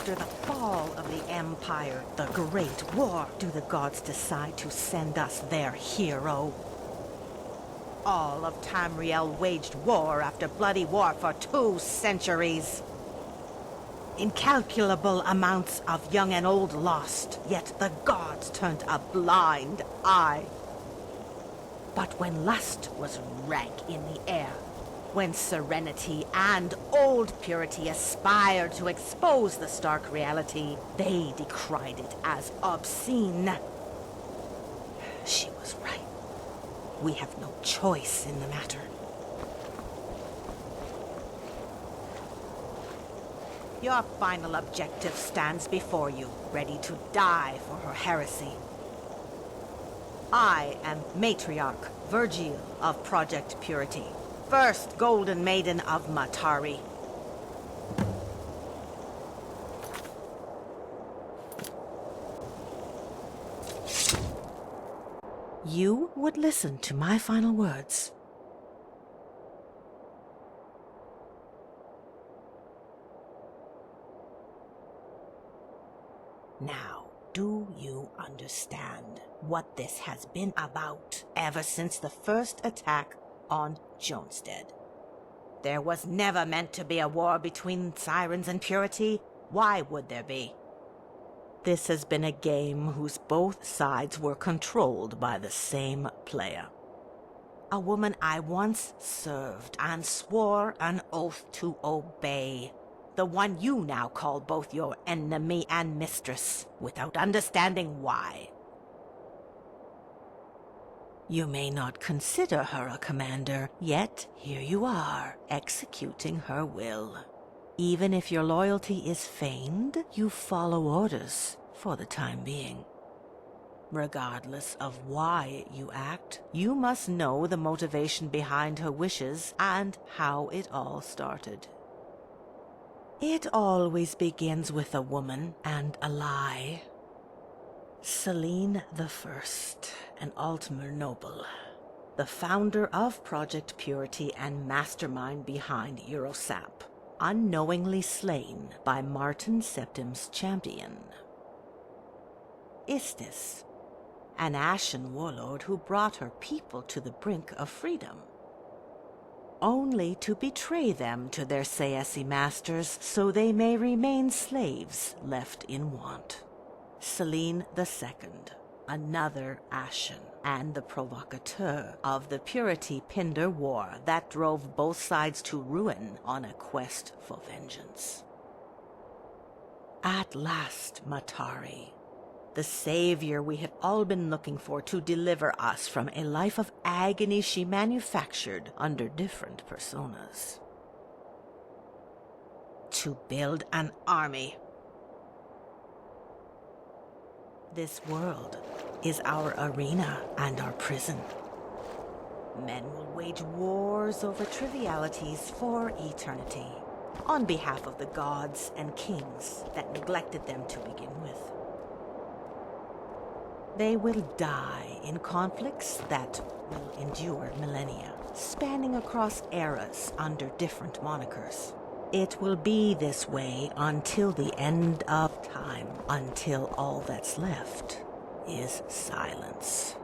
After the fall of the Empire, the Great War, do the gods decide to send us their hero? All of Tamriel waged war after bloody war for 2 centuries. Incalculable amounts of young and old lost, yet the gods turned a blind eye. But when lust was rank in the air, when serenity and old purity aspired to expose the stark reality, they decried it as obscene. She was right. We have no choice in the matter. Your final objective stands before you, ready to die for her heresy. I am Matriarch Virgil of Project Purity, first Golden Maiden of Matari. You would listen to my final words. Now, do you understand what this has been about ever since the first attack on Jonestead? There was never meant to be a war between Sirens and Purity. Why would there be? This has been a game whose both sides were controlled by the same player. A woman I once served and swore an oath to obey. The one you now call both your enemy and mistress, without understanding why. You may not consider her a commander, yet here you are, executing her will. Even if your loyalty is feigned, you follow orders for the time being. Regardless of why you act, you must know the motivation behind her wishes and how it all started. It always begins with a woman and a lie. Selene the First, an Altmer noble, the founder of Project Purity and mastermind behind Eurosap, unknowingly slain by Martin Septim's champion. Istis, an Ashen warlord who brought her people to the brink of freedom, only to betray them to their Sayesi masters so they may remain slaves left in want. Selene the Second, another Ashen, and the provocateur of the Purity Pinder War that drove both sides to ruin on a quest for vengeance. At last, Matari, the savior we had all been looking for to deliver us from a life of agony she manufactured under different personas. To build an army. This world is our arena and our prison. Men will wage wars over trivialities for eternity, on behalf of the gods and kings that neglected them to begin with. They will die in conflicts that will endure millennia, spanning across eras under different monikers. It will be this way until the end of time, until all that's left is silence.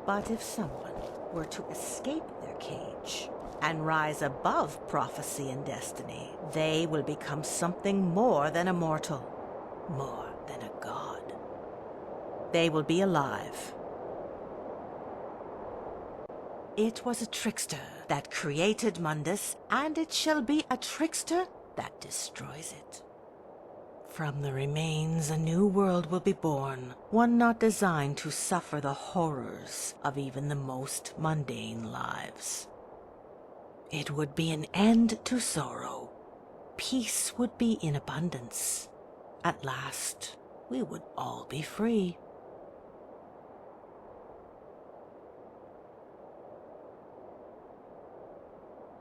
But if someone were to escape their cage and rise above prophecy and destiny, they will become something more than a mortal, more than a god. They will be alive. It was a trickster that created Mundus, and it shall be a trickster that destroys it. From the remains, a new world will be born, one not designed to suffer the horrors of even the most mundane lives. It would be an end to sorrow. Peace would be in abundance. At last, we would all be free.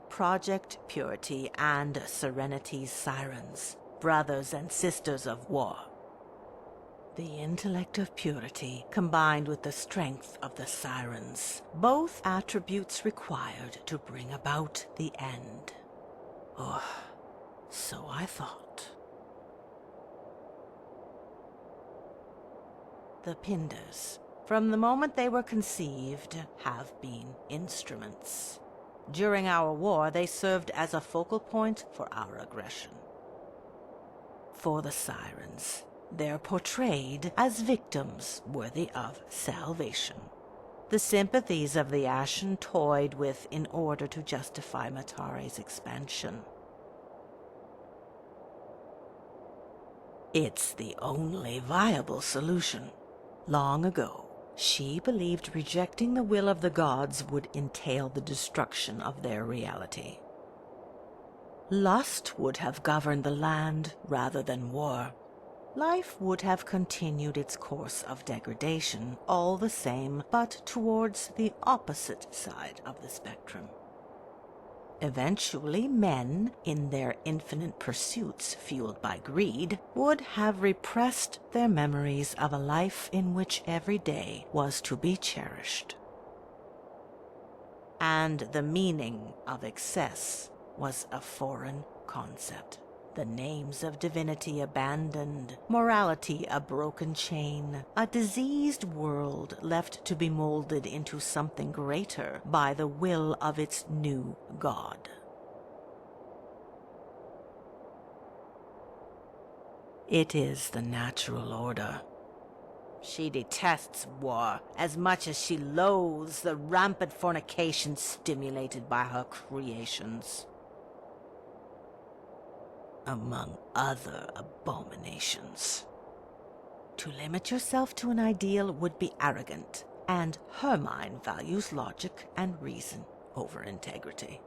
Project Purity and Serenity's Sirens, brothers and sisters of war. The intellect of Purity combined with the strength of the Sirens, both attributes required to bring about the end. Oh, so I thought. The Pinders, from the moment they were conceived, have been instruments. During our war, they served as a focal point for our aggression. For the Sirens, they're portrayed as victims worthy of salvation. The sympathies of the Ashen toyed with in order to justify Matare's expansion. It's the only viable solution. Long ago, she believed rejecting the will of the gods would entail the destruction of their reality. Lust would have governed the land rather than war. Life would have continued its course of degradation all the same, but towards the opposite side of the spectrum. Eventually, men, in their infinite pursuits fueled by greed, would have repressed their memories of a life in which every day was to be cherished. And the meaning of excess was a foreign concept. The names of divinity abandoned, morality a broken chain, a diseased world left to be molded into something greater by the will of its new god. It is the natural order. She detests war as much as she loathes the rampant fornication stimulated by her creations. Among other abominations. To limit yourself to an ideal would be arrogant, and her mind values logic and reason over integrity.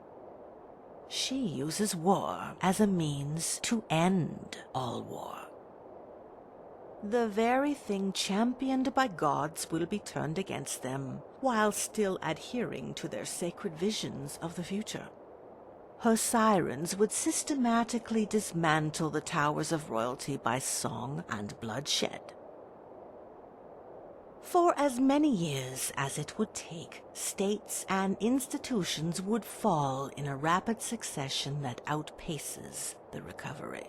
She uses war as a means to end all war. The very thing championed by gods will be turned against them, while still adhering to their sacred visions of the future. Her sirens would systematically dismantle the towers of royalty by song and bloodshed. For as many years as it would take, states and institutions would fall in a rapid succession that outpaces the recovery.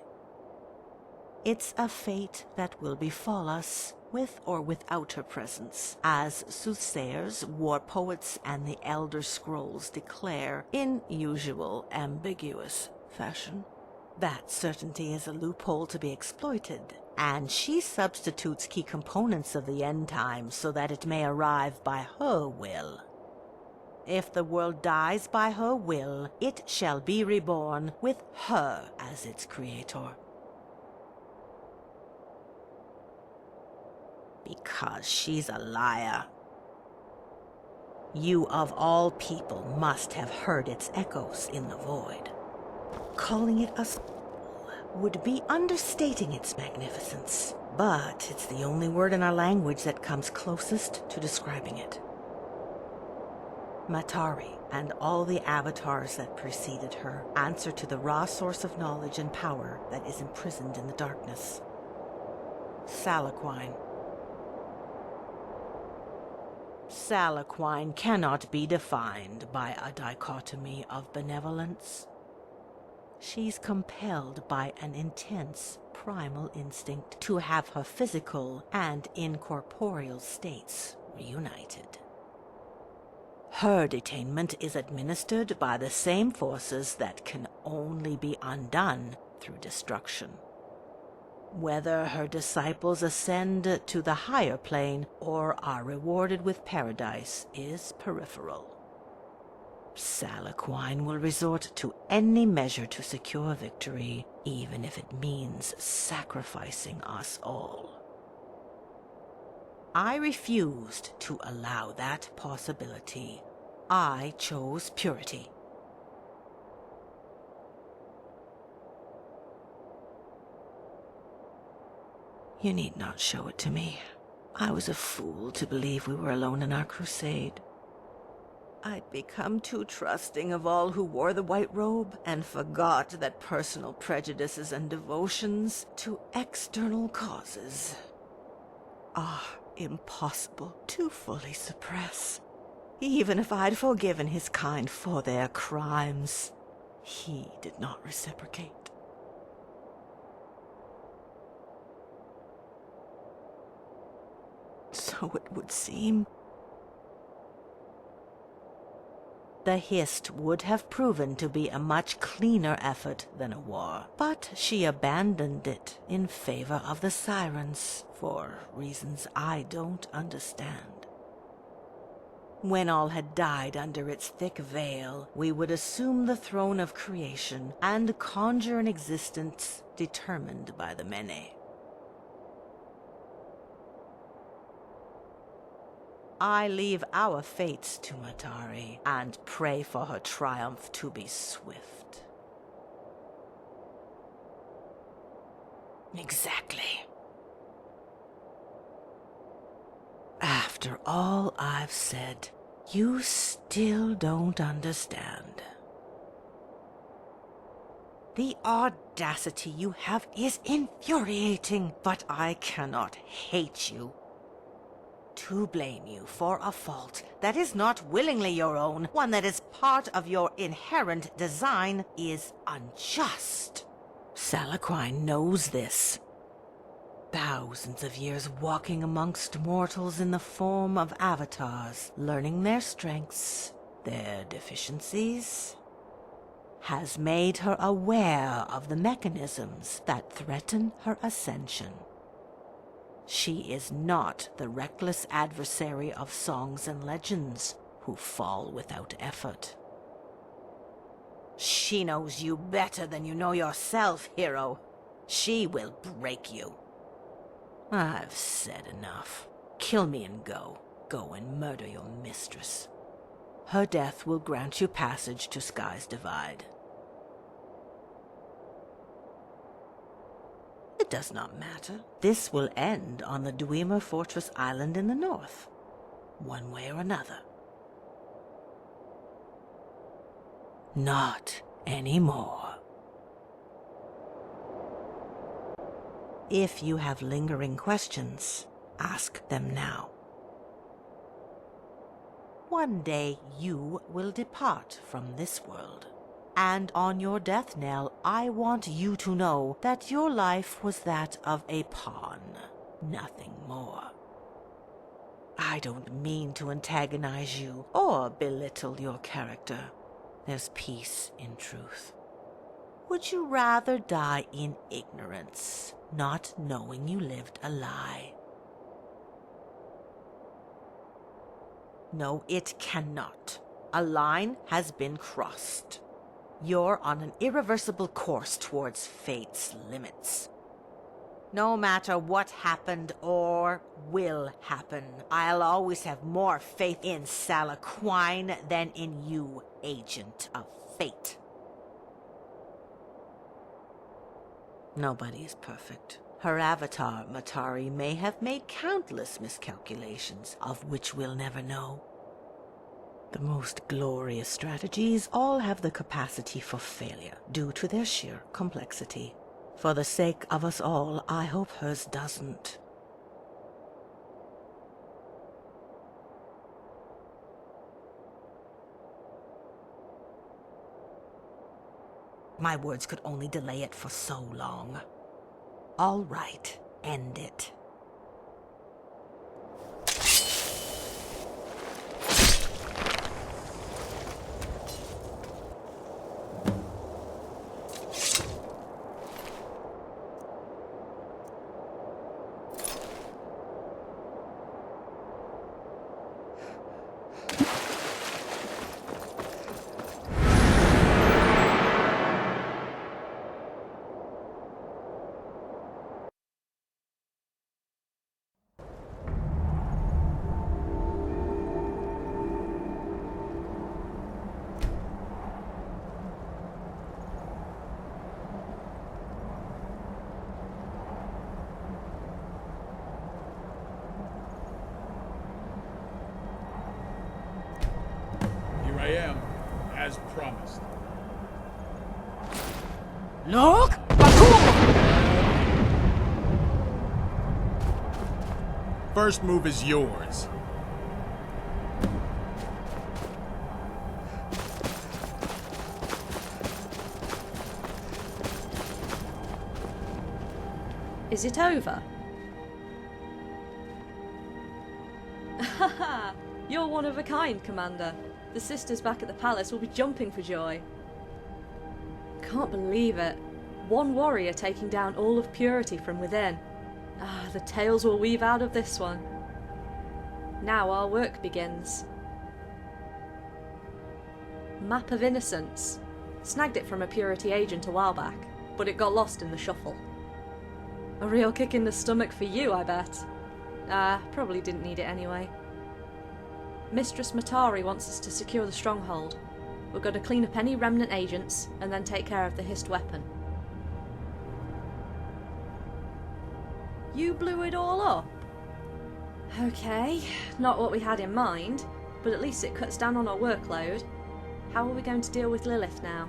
It's a fate that will befall us, with or without her presence, as soothsayers, war poets, and the Elder Scrolls declare in usual ambiguous fashion. That certainty is a loophole to be exploited, and she substitutes key components of the end times so that it may arrive by her will. If the world dies by her will, it shall be reborn with her as its creator. Because she's a liar. You of all people must have heard its echoes in the void. Calling it a would be understating its magnificence, but it's the only word in our language that comes closest to describing it. Matari and all the avatars that preceded her answer to the raw source of knowledge and power that is imprisoned in the darkness. Salaquine. Salaquine cannot be defined by a dichotomy of benevolence. She's compelled by an intense primal instinct to have her physical and incorporeal states reunited. Her detainment is administered by the same forces that can only be undone through destruction. Whether her disciples ascend to the higher plane or are rewarded with paradise is peripheral. Salaquine will resort to any measure to secure victory, even if it means sacrificing us all. I refused to allow that possibility. I chose purity. You need not show it to me. I was a fool to believe we were alone in our crusade. I'd become too trusting of all who wore the white robe and forgot that personal prejudices and devotions to external causes are impossible to fully suppress. Even if I'd forgiven his kind for their crimes, he did not reciprocate. So it would seem. The Hist would have proven to be a much cleaner effort than a war, but she abandoned it in favor of the Sirens, for reasons I don't understand. When all had died under its thick veil, we would assume the throne of creation and conjure an existence determined by the Mene. I leave our fates to Matari, and pray for her triumph to be swift. Exactly. After all I've said, you still don't understand. The audacity you have is infuriating, but I cannot hate you. To blame you for a fault that is not willingly your own, one that is part of your inherent design, is unjust. Salaquine knows this. Thousands of years walking amongst mortals in the form of avatars, learning their strengths, their deficiencies, has made her aware of the mechanisms that threaten her ascension. She is not the reckless adversary of songs and legends who fall without effort. She knows you better than you know yourself, hero. She will break you. I've said enough. Kill me and go. Go and murder your mistress. Her death will grant you passage to Sky's Divide. It does not matter. This will end on the Dwemer Fortress Island in the north, one way or another. Not anymore. If you have lingering questions, ask them now. One day you will depart from this world. And on your death knell, I want you to know that your life was that of a pawn, nothing more. I don't mean to antagonize you or belittle your character. There's peace in truth. Would you rather die in ignorance, not knowing you lived a lie? No, it cannot. A line has been crossed. You're on an irreversible course towards fate's limits. No matter what happened or will happen, I'll always have more faith in Salaquine than in you, agent of fate. Nobody is perfect. Her avatar, Matari, may have made countless miscalculations, of which we'll never know. The most glorious strategies all have the capacity for failure, due to their sheer complexity. For the sake of us all, I hope hers doesn't. My words could only delay it for so long. All right, end it. I am, as promised. Look! First move is yours. Is it over? one of a kind, Commander. The sisters back at the palace will be jumping for joy. Can't believe it. One warrior taking down all of Purity from within. Ah, the tales we'll weave out of this one. Now our work begins. Map of Innocence. Snagged it from a Purity agent a while back, but it got lost in the shuffle. A real kick in the stomach for you, I bet. Probably didn't need it anyway. Mistress Matari wants us to secure the stronghold. We've got to clean up any remnant agents and then take care of the hissed weapon. You blew it all up? Okay, not what we had in mind, but at least it cuts down on our workload. How are we going to deal with Lilith now?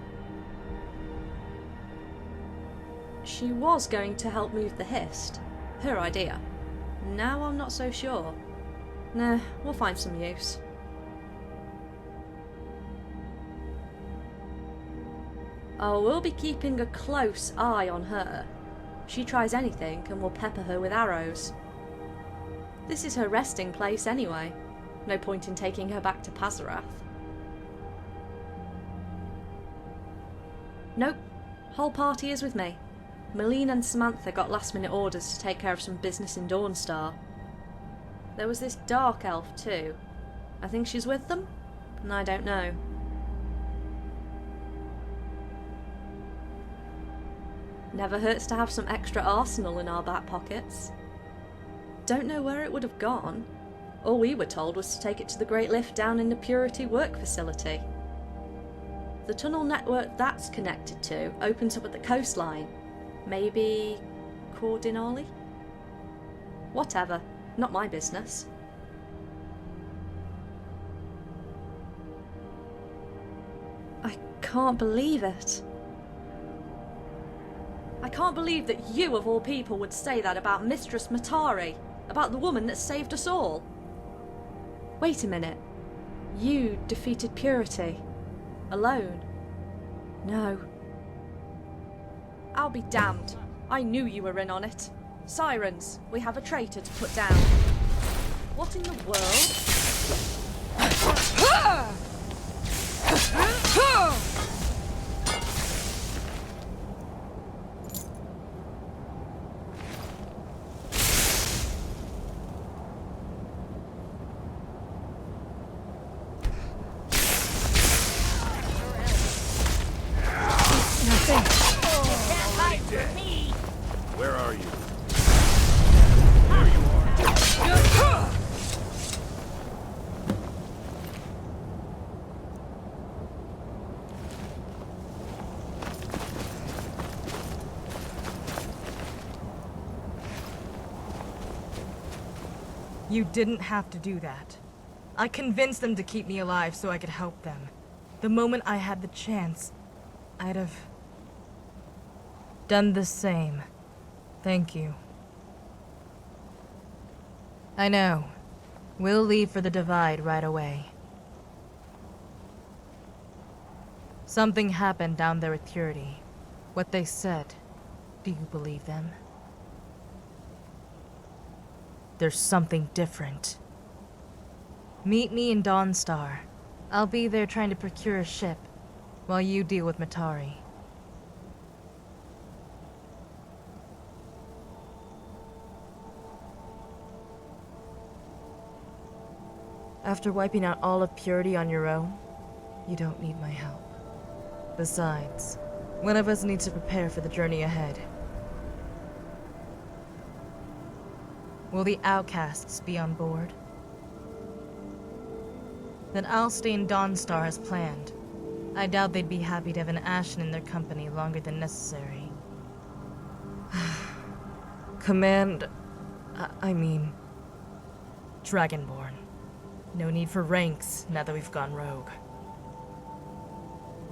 She was going to help move the hissed. Her idea. Now I'm not so sure. Nah, we'll find some use. Oh, we'll be keeping a close eye on her. She tries anything and we'll pepper her with arrows. This is her resting place anyway. No point in taking her back to Pazarath. Nope. Whole party is with me. Malene and Samantha got last-minute orders to take care of some business in Dawnstar. There was this dark elf too. I think she's with them? I don't know. Never hurts to have some extra arsenal in our back pockets. Don't know where it would have gone. All we were told was to take it to the Great Lift down in the Purity work facility. The tunnel network that's connected to opens up at the coastline. Maybe Cordinali? Whatever, not my business. I can't believe it. I can't believe that you of all people would say that about Mistress Matari, about the woman that saved us all. Wait a minute. You defeated Purity. Alone? No. I'll be damned. I knew you were in on it. Sirens, we have a traitor to put down. What in the world? Where are you? You didn't have to do that. I convinced them to keep me alive so I could help them. The moment I had the chance, I'd have done the same. Thank you. I know. We'll leave for the Divide right away. Something happened down there with Purity. What they said, do you believe them? There's something different. Meet me in Dawnstar. I'll be there trying to procure a ship, while you deal with Matari. After wiping out all of Purity on your own, you don't need my help. Besides, one of us needs to prepare for the journey ahead. Will the outcasts be on board? Then I'll stay in Dawnstar as planned. I doubt they'd be happy to have an Ashen in their company longer than necessary. Command... I mean... Dragonborn. No need for ranks now that we've gone rogue.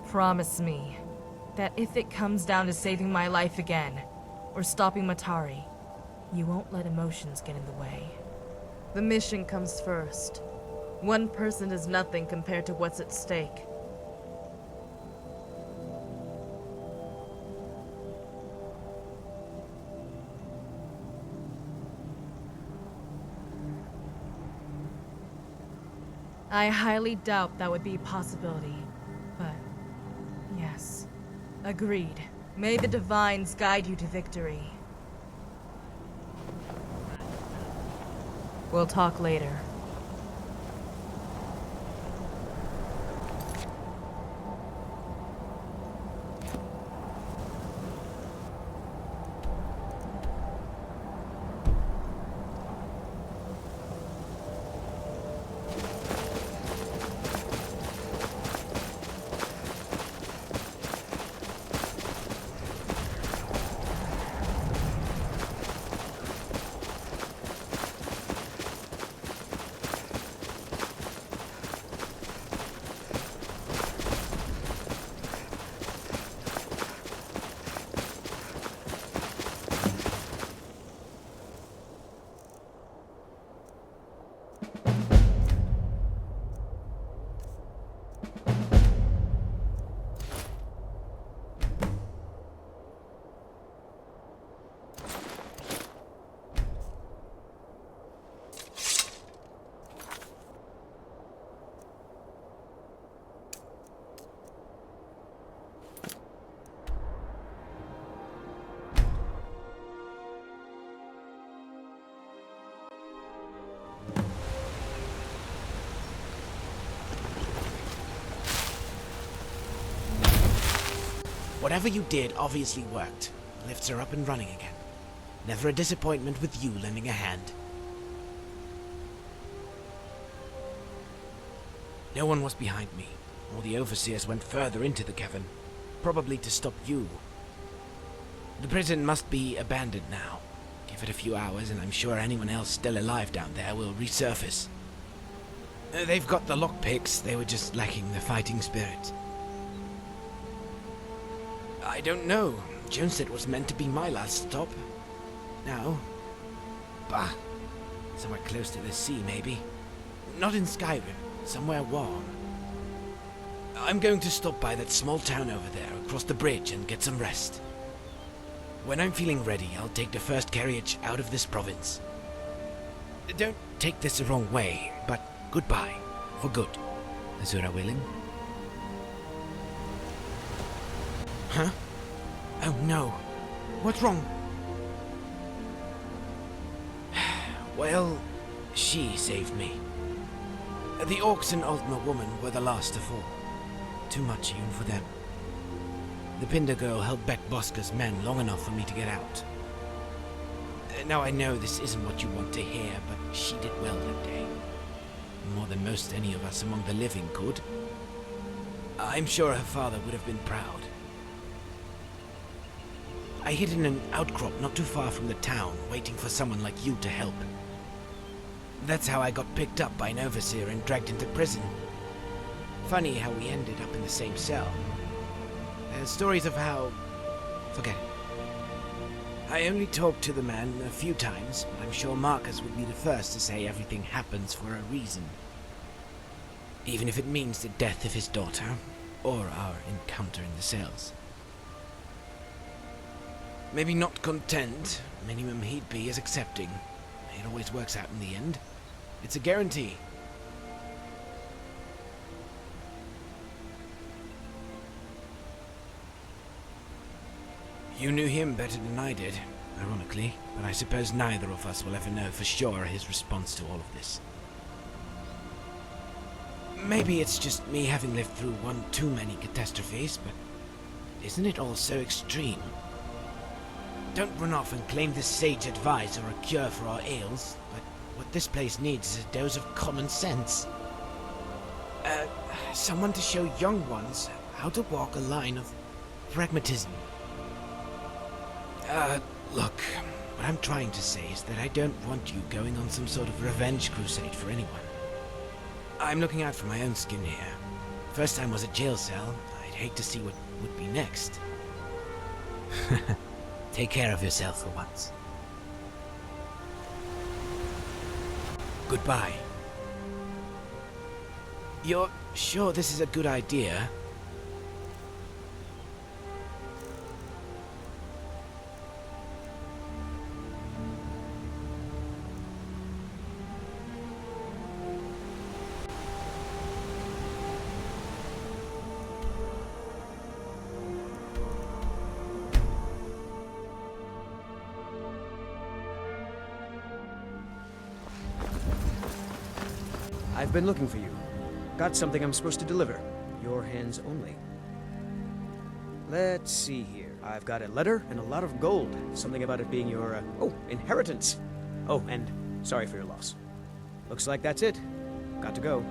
Promise me that if it comes down to saving my life again, or stopping Matari, you won't let emotions get in the way. The mission comes first. One person is nothing compared to what's at stake. I highly doubt that would be a possibility, but yes, agreed. May the Divines guide you to victory. We'll talk later. Whatever you did obviously worked. Lifts are up and running again. Never a disappointment with you lending a hand. No one was behind me. All the overseers went further into the cavern, probably to stop you. The prison must be abandoned now. Give it a few hours and I'm sure anyone else still alive down there will resurface. They've got the lockpicks, they were just lacking the fighting spirit. I don't know. Jonestead was meant to be my last stop. Now? Bah. Somewhere close to the sea, maybe. Not in Skyrim. Somewhere warm. I'm going to stop by that small town over there, across the bridge, and get some rest. When I'm feeling ready, I'll take the first carriage out of this province. Don't take this the wrong way, but goodbye. For good. Azura willing? Huh? Oh no. What's wrong? Well, she saved me. The orcs and Altmer woman were the last to fall. Too much even for them. The Pinder girl held back Bosca's men long enough for me to get out. Now I know this isn't what you want to hear, but she did well that day. More than most any of us among the living could. I'm sure her father would have been proud. I hid in an outcrop not too far from the town, waiting for someone like you to help. That's how I got picked up by an overseer and dragged into prison. Funny how we ended up in the same cell. Stories of how... forget it. I only talked to the man a few times, but I'm sure Marcus would be the first to say everything happens for a reason. Even if it means the death of his daughter, or our encounter in the cells. Maybe not content, minimum he'd be is accepting. It always works out in the end. It's a guarantee. You knew him better than I did, ironically, but I suppose neither of us will ever know for sure his response to all of this. Maybe it's just me having lived through one too many catastrophes, but isn't it all so extreme? Don't run off and claim this sage advice or a cure for our ails, but what this place needs is a dose of common sense. Someone to show young ones how to walk a line of pragmatism. Look, what I'm trying to say is that I don't want you going on some sort of revenge crusade for anyone. I'm looking out for my own skin here. First time was a jail cell. I'd hate to see what would be next. Take care of yourself for once. Goodbye. You're sure this is a good idea? I've been looking for you. Got something I'm supposed to deliver. Your hands only. Let's see here. I've got a letter and a lot of gold. Something about it being your, inheritance. Oh, and sorry for your loss. Looks like that's it. Got to go.